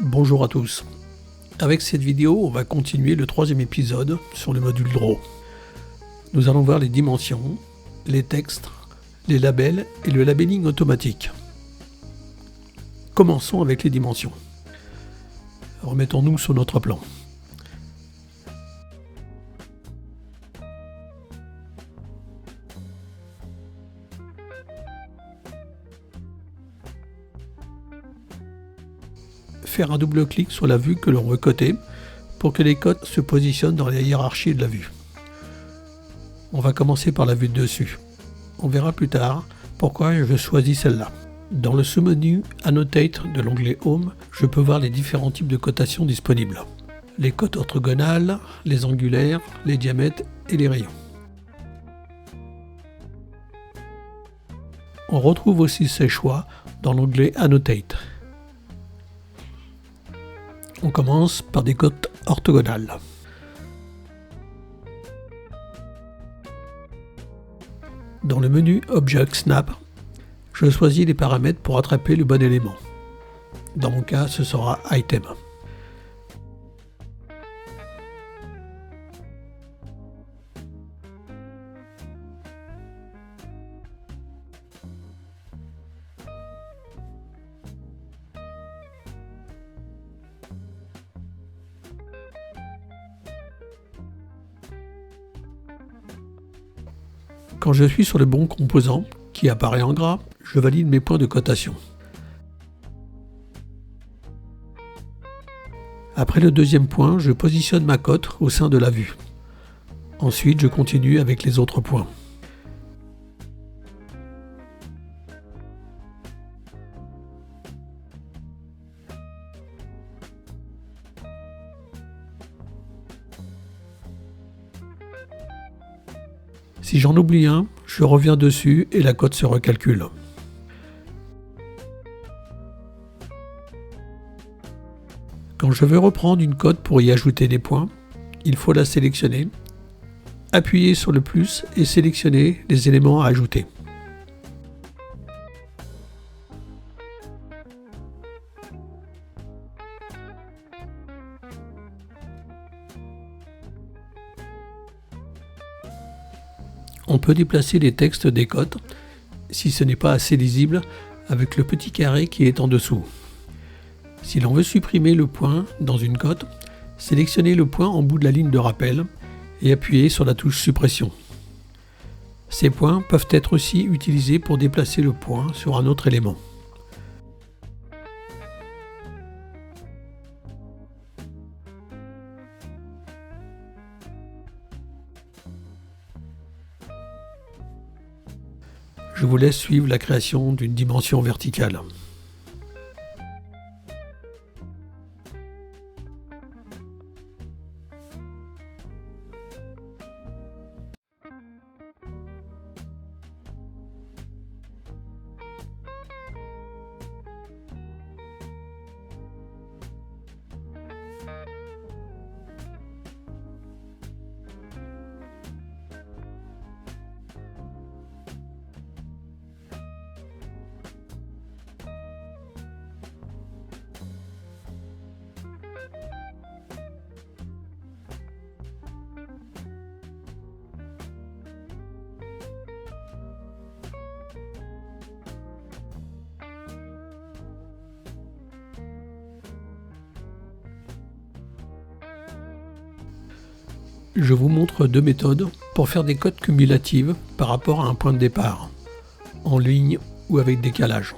Bonjour à tous. Avec cette vidéo, on va continuer le troisième épisode sur le module Draw. Nous allons voir les dimensions, les textes, les labels et le labeling automatique. Commençons avec les dimensions. Remettons-nous sur notre plan. Faire un double clic sur la vue que l'on veut coter pour que les cotes se positionnent dans la hiérarchie de la vue. On va commencer par la vue de dessus. On verra plus tard pourquoi je choisis celle-là. Dans le sous-menu Annotate de l'onglet Home, je peux voir les différents types de cotations disponibles. Les cotes orthogonales, les angulaires, les diamètres et les rayons. On retrouve aussi ces choix dans l'onglet Annotate. On commence par des cotes orthogonales. Dans le menu Object Snap, je choisis les paramètres pour attraper le bon élément. Dans mon cas, ce sera Item. Quand je suis sur le bon composant, qui apparaît en gras, je valide mes points de cotation. Après le deuxième point, je positionne ma cote au sein de la vue. Ensuite, je continue avec les autres points. Si j'en oublie un, je reviens dessus et la cote se recalcule. Quand je veux reprendre une cote pour y ajouter des points, il faut la sélectionner, appuyer sur le plus et sélectionner les éléments à ajouter. On peut déplacer les textes des cotes si ce n'est pas assez lisible avec le petit carré qui est en dessous. Si l'on veut supprimer le point dans une cote, sélectionnez le point en bout de la ligne de rappel et appuyez sur la touche suppression. Ces points peuvent être aussi utilisés pour déplacer le point sur un autre élément. Je vous laisse suivre la création d'une dimension verticale. Je vous montre deux méthodes pour faire des cotes cumulatives par rapport à un point de départ, en ligne ou avec décalage.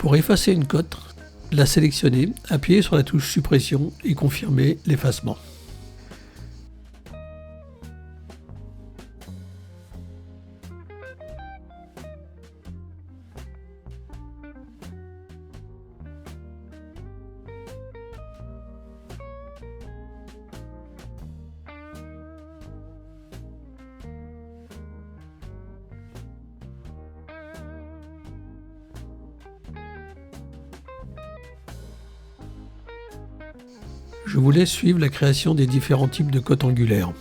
Pour effacer une cote, la sélectionner, appuyez sur la touche suppression et confirmer l'effacement. Je vous laisse suivre la création des différents types de cotes angulaires.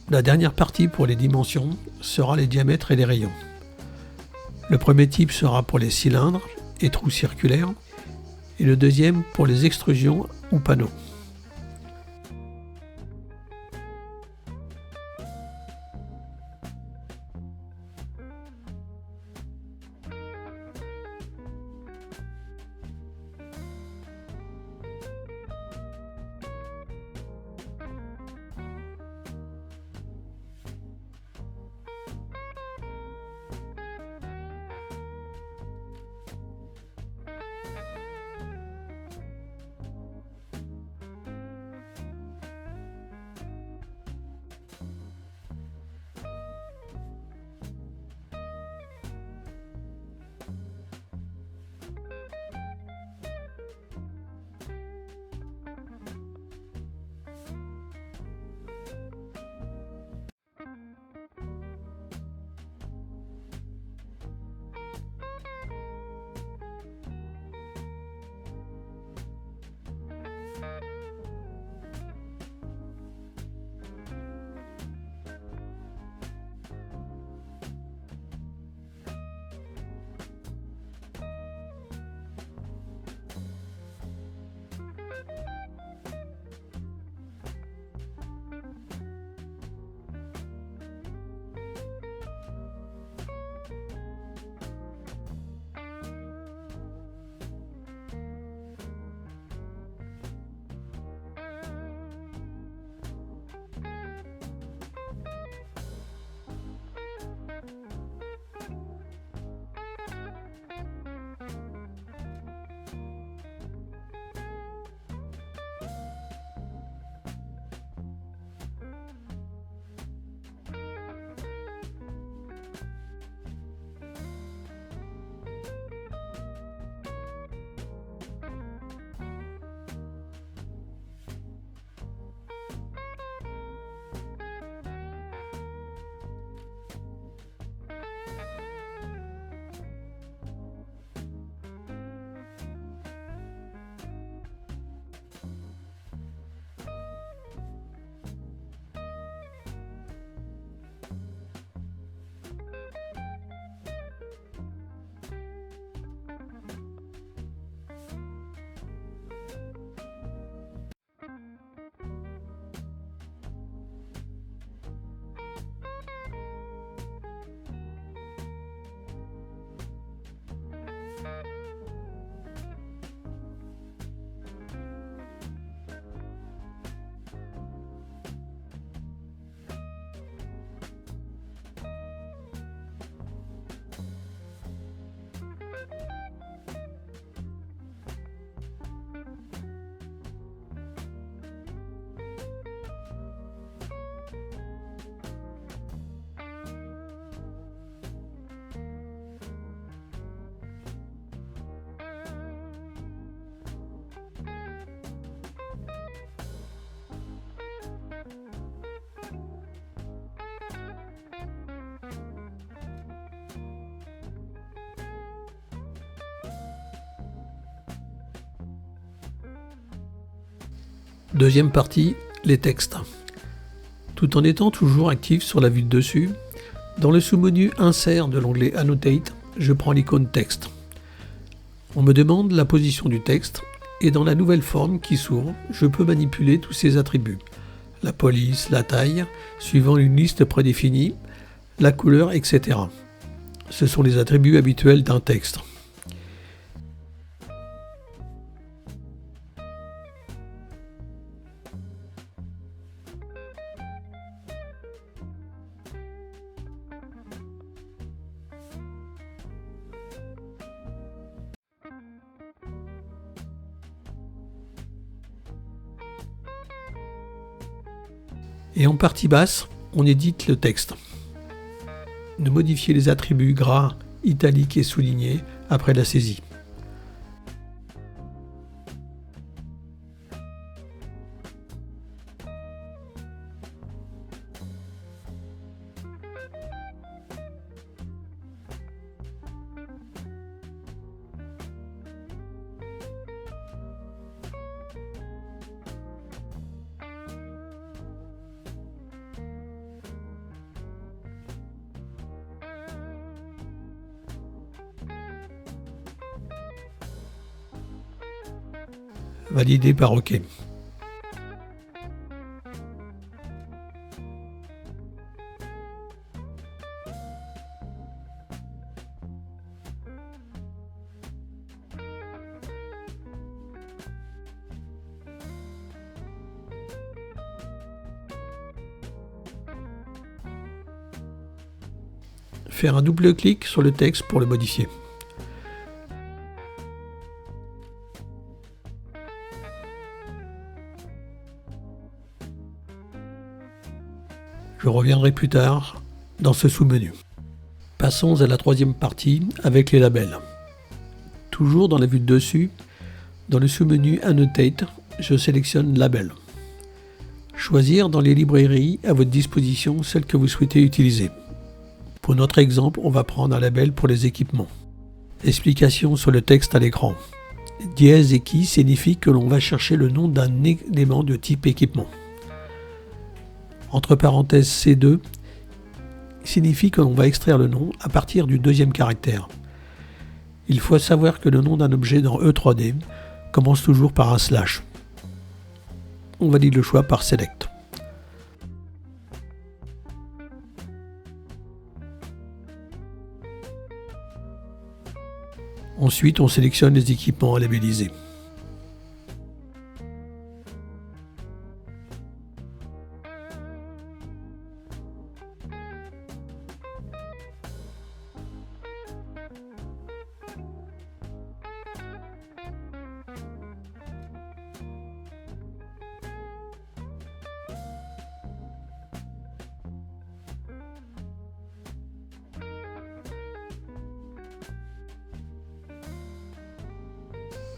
La dernière partie pour les dimensions sera les diamètres et les rayons. Le premier type sera pour les cylindres et trous circulaires et le deuxième pour les extrusions ou panneaux. Deuxième partie, les textes. Tout en étant toujours actif sur la vue de dessus, dans le sous-menu Insert de l'onglet Annotate, je prends l'icône Texte. On me demande la position du texte et dans la nouvelle forme qui s'ouvre, je peux manipuler tous ces attributs. La police, la taille, suivant une liste prédéfinie, la couleur, etc. Ce sont les attributs habituels d'un texte. Et en partie basse, on édite le texte. De modifier les attributs gras, italiques et soulignés après la saisie. Validé par OK. Faire un double clic sur le texte pour le modifier. Je reviendrai plus tard dans ce sous-menu. Passons à la troisième partie avec les labels. Toujours dans la vue de dessus, dans le sous-menu Annotate, je sélectionne Label. Choisir dans les librairies à votre disposition celle que vous souhaitez utiliser. Pour notre exemple, on va prendre un label pour les équipements. Explication sur le texte à l'écran. Dièse et qui signifie que l'on va chercher le nom d'un élément de type équipement. Entre parenthèses C2 signifie que l'on va extraire le nom à partir du deuxième caractère. Il faut savoir que le nom d'un objet dans E3D commence toujours par un slash. On valide le choix par Select. Ensuite, on sélectionne les équipements à labelliser.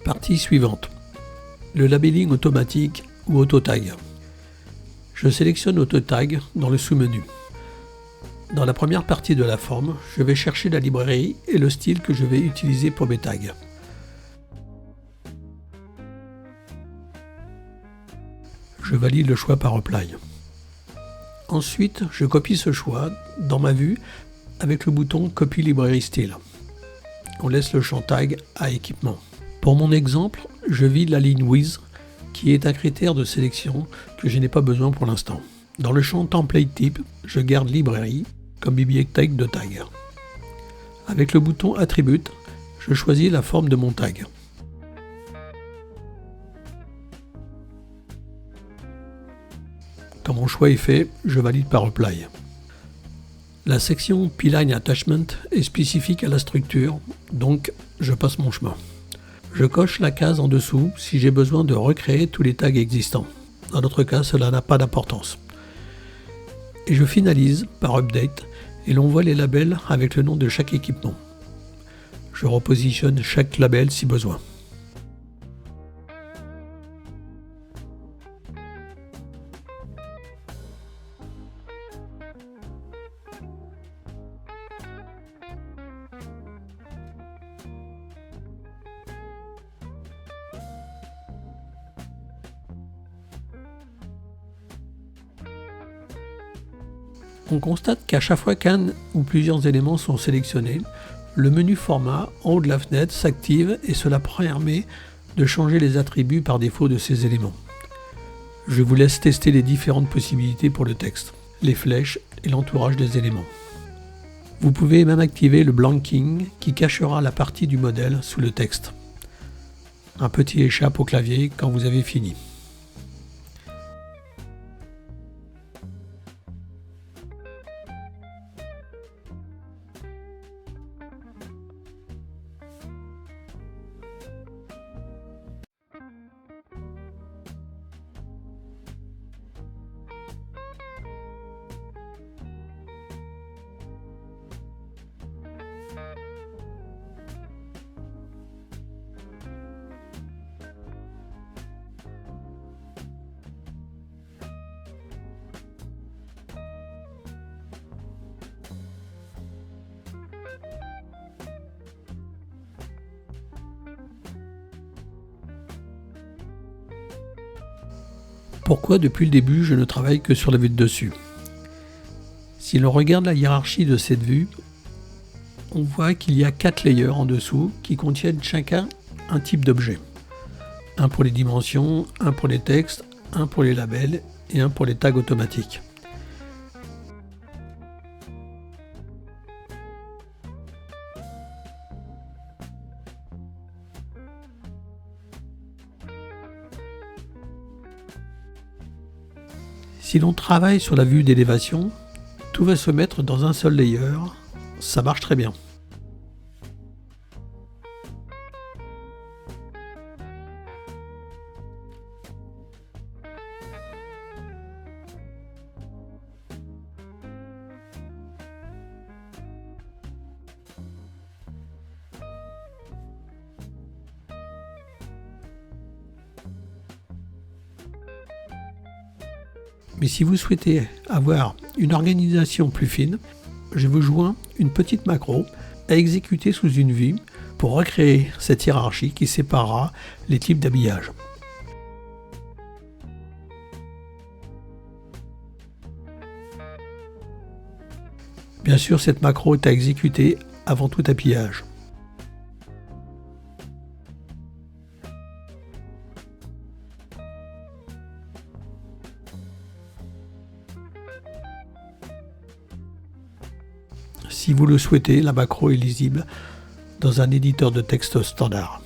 Partie suivante. Le labelling automatique ou auto-tag. Je sélectionne Auto-tag dans le sous-menu. Dans la première partie de la forme, je vais chercher la librairie et le style que je vais utiliser pour mes tags. Je valide le choix par Apply. Ensuite, je copie ce choix dans ma vue avec le bouton Copy Library Style. On laisse le champ tag à équipement. Pour mon exemple, je vide la ligne With, qui est un critère de sélection que je n'ai pas besoin pour l'instant. Dans le champ Template Type, je garde Librairie comme bibliothèque de tag. Avec le bouton Attribute, je choisis la forme de mon tag. Quand mon choix est fait, je valide par Apply. La section P-Line Attachment est spécifique à la structure, donc je passe mon chemin. Je coche la case en dessous si j'ai besoin de recréer tous les tags existants. Dans notre cas, cela n'a pas d'importance. Et je finalise par Update et l'on voit les labels avec le nom de chaque équipement. Je repositionne chaque label si besoin. On constate qu'à chaque fois qu'un ou plusieurs éléments sont sélectionnés, le menu format en haut de la fenêtre s'active et cela permet de changer les attributs par défaut de ces éléments. Je vous laisse tester les différentes possibilités pour le texte, les flèches et l'entourage des éléments. Vous pouvez même activer le blanking qui cachera la partie du modèle sous le texte. Un petit échappe au clavier quand vous avez fini. Pourquoi depuis le début je ne travaille que sur la vue de dessus? Si l'on regarde la hiérarchie de cette vue, on voit qu'il y a 4 layers en dessous qui contiennent chacun un type d'objet. Un pour les dimensions, un pour les textes, un pour les labels et un pour les tags automatiques. Si l'on travaille sur la vue d'élévation, tout va se mettre dans un seul layer, ça marche très bien. Mais si vous souhaitez avoir une organisation plus fine, je vous joins une petite macro à exécuter sous une vue pour recréer cette hiérarchie qui séparera les types d'habillage. Bien sûr, cette macro est à exécuter avant tout habillage. Si vous le souhaitez, la macro est lisible dans un éditeur de texte standard.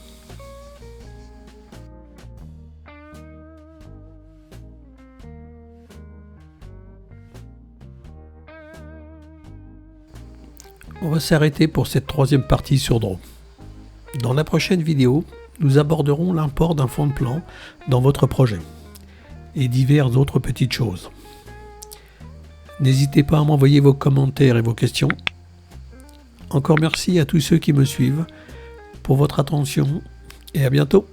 On va s'arrêter pour cette troisième partie sur Draw. Dans la prochaine vidéo, nous aborderons l'import d'un fond de plan dans votre projet et diverses autres petites choses. N'hésitez pas à m'envoyer vos commentaires et vos questions. Encore merci à tous ceux qui me suivent pour votre attention et à bientôt.